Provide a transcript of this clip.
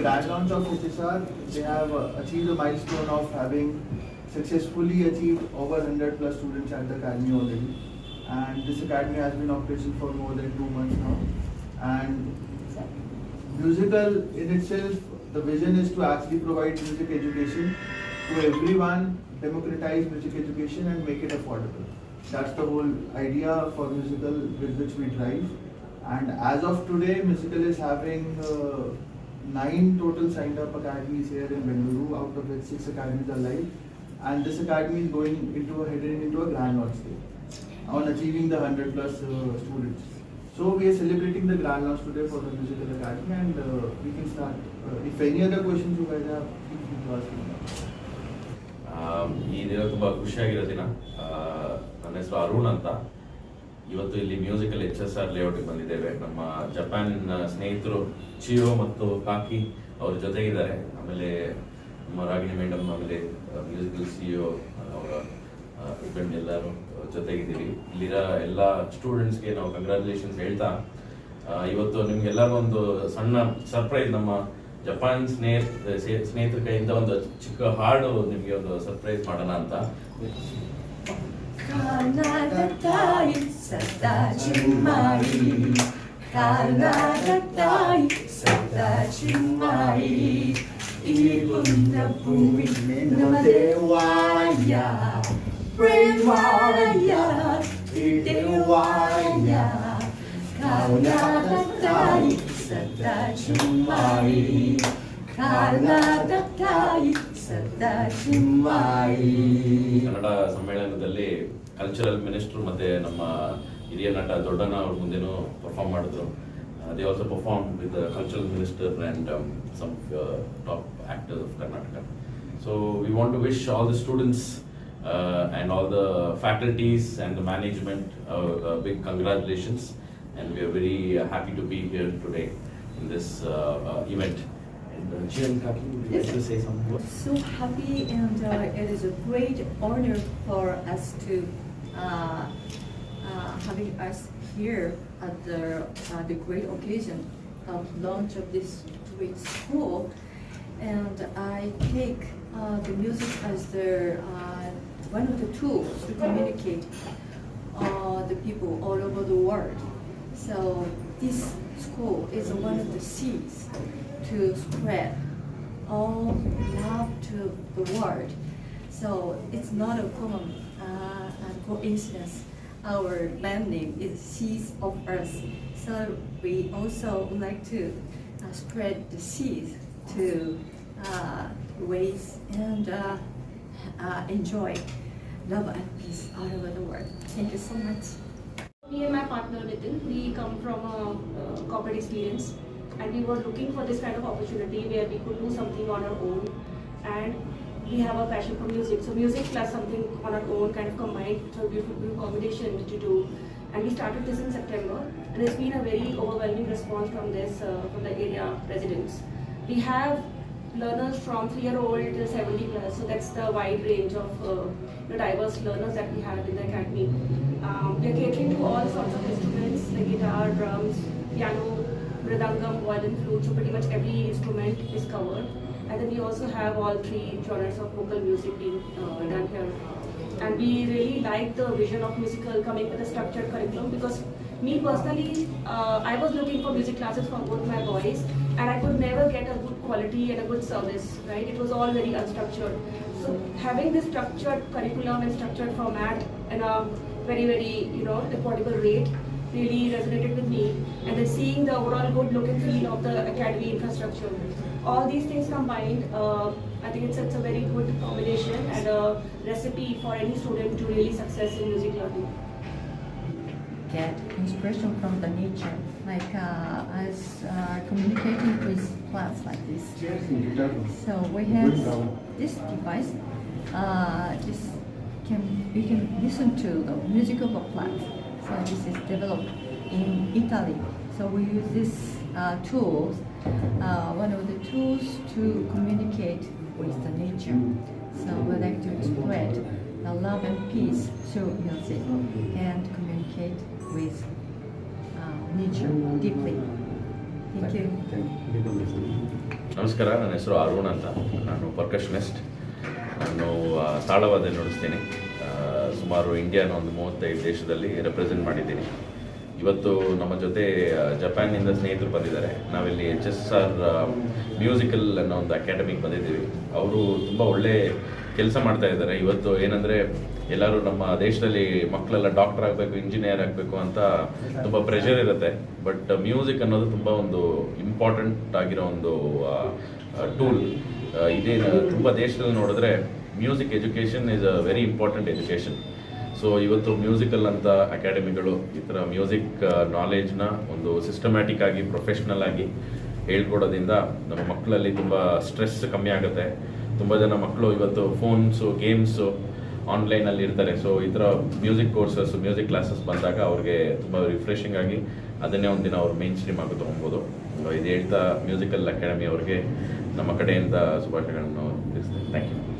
grand launch of HSR, they have achieved a milestone of having successfully achieved over 100 plus students at the academy already. And this academy has been operational for more than 2 months now. And musical in itself, the vision is to actually provide music education to everyone, democratize music education and make it affordable. That's the whole idea for musical with which we drive. And as of today, musical is having 9 total signed up academies here in Bengaluru, out of which 6 academies are live. And this academy is heading into a grand launch stage on achieving the 100 plus students. So we are celebrating the grand launch today for the musical academy, and we can start. If any other questions you guys have, feel free to ask me. ಈ ದಿನ ತುಂಬ ಖುಷಿಯಾಗಿರೋ ದಿನ. ನನ್ನ ಹೆಸರು ಅರುಣ್ ಅಂತ. ಇವತ್ತು ಇಲ್ಲಿ musical HSR ಲೇಔಟ್ಗೆ ಬಂದಿದ್ದೇವೆ. ನಮ್ಮ ಜಪಾನ್ ಸ್ನೇಹಿತರು ಚಿಯೋ ಮತ್ತು ಕಾಕಿ ಅವ್ರ ಜೊತೆಗಿದ್ದಾರೆ. ಆಮೇಲೆ ನಮ್ಮ ರಾಗಿಣಿ ಮೇಡಮ್, ಆಮೇಲೆ ಮ್ಯೂಸಿಕಲ್ CEO ಅವರ ಹಸ್ಬೆಂಡ್ ಎಲ್ಲರೂ ಜೊತೆಗಿದ್ದೀವಿ. ಇಲ್ಲಿರೋ ಎಲ್ಲ ಸ್ಟೂಡೆಂಟ್ಸ್ಗೆ ನಾವು ಕಂಗ್ರ್ಯಾಚುಲೇಷನ್ಸ್ ಹೇಳ್ತಾ, ಇವತ್ತು ನಿಮ್ಗೆಲ್ಲರಿಗೂ ಒಂದು ಸಣ್ಣ ಸರ್ಪ್ರೈಸ್, ನಮ್ಮ ಜಪಾನ್ ಸ್ನೇಹಿತರ ಕೈಯಿಂದ ಒಂದು ಚಿಕ್ಕ ಹಾಡು ನಿಮಗೆ ಒಂದು ಸರ್ಪ್ರೈಸ್ ಮಾಡೋಣ ಅಂತ. ಕನ್ನಡ ಸಮ್ಮೇಳನದಲ್ಲಿ ಕಲ್ಚರಲ್ ಮಿನಿಸ್ಟರ್ ಮತ್ತೆ ನಮ್ಮ ಹಿರಿಯ ನಟ ದೊಡ್ಡಣ್ಣ ಅವ್ರ ಮುಂದೆನೂ ಪರ್ಫಾರ್ಮ್ ಮಾಡಿದ್ರು. They also performed with the cultural minister and some top actors of Karnataka. So we want to wish all the students and all the faculties and the management big congratulations, and we are very happy to be here today in this event. And Jian Kaki, would you like to say some words? So happy, and it is a great honor for us to having us here at the great occasion of launch of this great school. And I take the music as one of the tools to communicate the people all over the world. So this school is one of the seeds to spread all love to the world. So it's not a common coincidence. Our band name is Seeds of Earth. So we also would like to spread the seeds to raise and enjoy love and peace all over the world. Thank you so much. Me and my partner Nitin, we come from a corporate experience, and we were looking for this kind of opportunity where we could do something on our own, and we have a passion for music. So music plus something on our own kind of combined, so a beautiful combination to do. And we started this in September, and it's been a very overwhelming response from from the area residents. We have learners from 3-year-old to 70 plus, so that's the wide range of diverse learners that we have in the academy. We are catering to all sorts of instruments like guitar, drums, piano, mridangam, violin, flute, so pretty much every instrument is covered. And then we also have all 3 genres of vocal music being done here. And we really like the vision of musical coming with a structured curriculum, because me personally, I was looking for music classes for both my boys, and I could never get a good quality and a good service, right? It was all very unstructured. So having this structured curriculum and structured format and a very, very, affordable rate really resonated with me. And then seeing the overall good look and feel of the academy infrastructure, all these things combined, I think it's a very good combination and a recipe for any student to really success in music learning. Get inspiration from the nature, like as communicating with plants like this. So we have this device. We can listen to the music of a plant. So this is developed in Italy. So we use this tools, one of the tools to communicate with the nature. So we like to spread the love and peace through music and communicate with nature deeply. Thank you. ನಮಸ್ಕಾರ, ನನ್ನ ಹೆಸರು ಅರುಣ್ ಅಂತ. ನಾನು ಪರ್ಕಷನಿಸ್ಟ್. ನಾನು ತಾಳವಾದ್ಯ ನುಡಿಸ್ತೀನಿ. ಸುಮಾರು ಇಂಡಿಯಾನ ಒಂದು 35 ದೇಶದಲ್ಲಿ represent ಮಾಡಿದ್ದೀನಿ. ಇವತ್ತು ನಮ್ಮ ಜೊತೆ ಜಪಾನ್ನಿಂದ ಸ್ನೇಹಿತರು ಬಂದಿದ್ದಾರೆ. ನಾವಿಲ್ಲಿ HSR ಮ್ಯೂಸಿಕಲ್ ಅನ್ನೋ ಒಂದು ಅಕಾಡೆಮಿಗೆ ಬಂದಿದ್ದೀವಿ. ಅವರು ತುಂಬ ಒಳ್ಳೆ ಕೆಲಸ ಮಾಡ್ತಾ ಇದ್ದಾರೆ. ಇವತ್ತು ಏನಂದರೆ ಎಲ್ಲರೂ ನಮ್ಮ ದೇಶದಲ್ಲಿ ಮಕ್ಕಳೆಲ್ಲ ಡಾಕ್ಟರ್ ಆಗಬೇಕು, ಇಂಜಿನಿಯರ್ ಆಗಬೇಕು ಅಂತ ತುಂಬ ಪ್ರೆಷರ್ ಇರುತ್ತೆ. ಬಟ್ ಮ್ಯೂಸಿಕ್ ಅನ್ನೋದು ತುಂಬ ಒಂದು ಇಂಪಾರ್ಟೆಂಟ್ ಆಗಿರೋ ಒಂದು ಟೂಲ್. ಇದೇನು ತುಂಬ ದೇಶದಲ್ಲಿ ನೋಡಿದ್ರೆ music education is a very important education. So ಇವತ್ತು ಮ್ಯೂಸಿಕಲ್ ಅಂತ ಅಕಾಡೆಮಿಗಳು ಈ ಥರ ಮ್ಯೂಸಿಕ್ ನಾಲೆಜ್ನ ಒಂದು ಸಿಸ್ಟಮ್ಯಾಟಿಕ್ ಆಗಿ ಪ್ರೊಫೆಷ್ನಲ್ ಆಗಿ ಹೇಳ್ಕೊಡೋದ್ರಿಂದ ನಮ್ಮ ಮಕ್ಕಳಲ್ಲಿ ತುಂಬ ಸ್ಟ್ರೆಸ್ ಕಮ್ಮಿ ಆಗುತ್ತೆ. ತುಂಬ ಜನ ಮಕ್ಕಳು ಇವತ್ತು ಫೋನ್ಸು, ಗೇಮ್ಸು, ಆನ್ಲೈನಲ್ಲಿ ಇರ್ತಾರೆ. ಸೊ ಈ ಥರ ಮ್ಯೂಸಿಕ್ ಕೋರ್ಸಸ್, ಮ್ಯೂಸಿಕ್ ಕ್ಲಾಸಸ್ ಬಂದಾಗ ಅವ್ರಿಗೆ ತುಂಬ ರಿಫ್ರೆಶಿಂಗ್ ಆಗಿ ಅದನ್ನೇ ಒಂದಿನ ಅವ್ರು ಮೇನ್ ಸ್ಟ್ರೀಮ್ ಆಗಿ ತೊಗೊಬೋದು. ಇದು ಹೇಳ್ತಾ ಮ್ಯೂಸಿಕಲ್ ಅಕಾಡೆಮಿ ಅವ್ರಿಗೆ ನಮ್ಮ ಕಡೆಯಿಂದ ಶುಭಾಶಯಗಳನ್ನು ತಿಳಿಸ್ತೇನೆ. Thank you.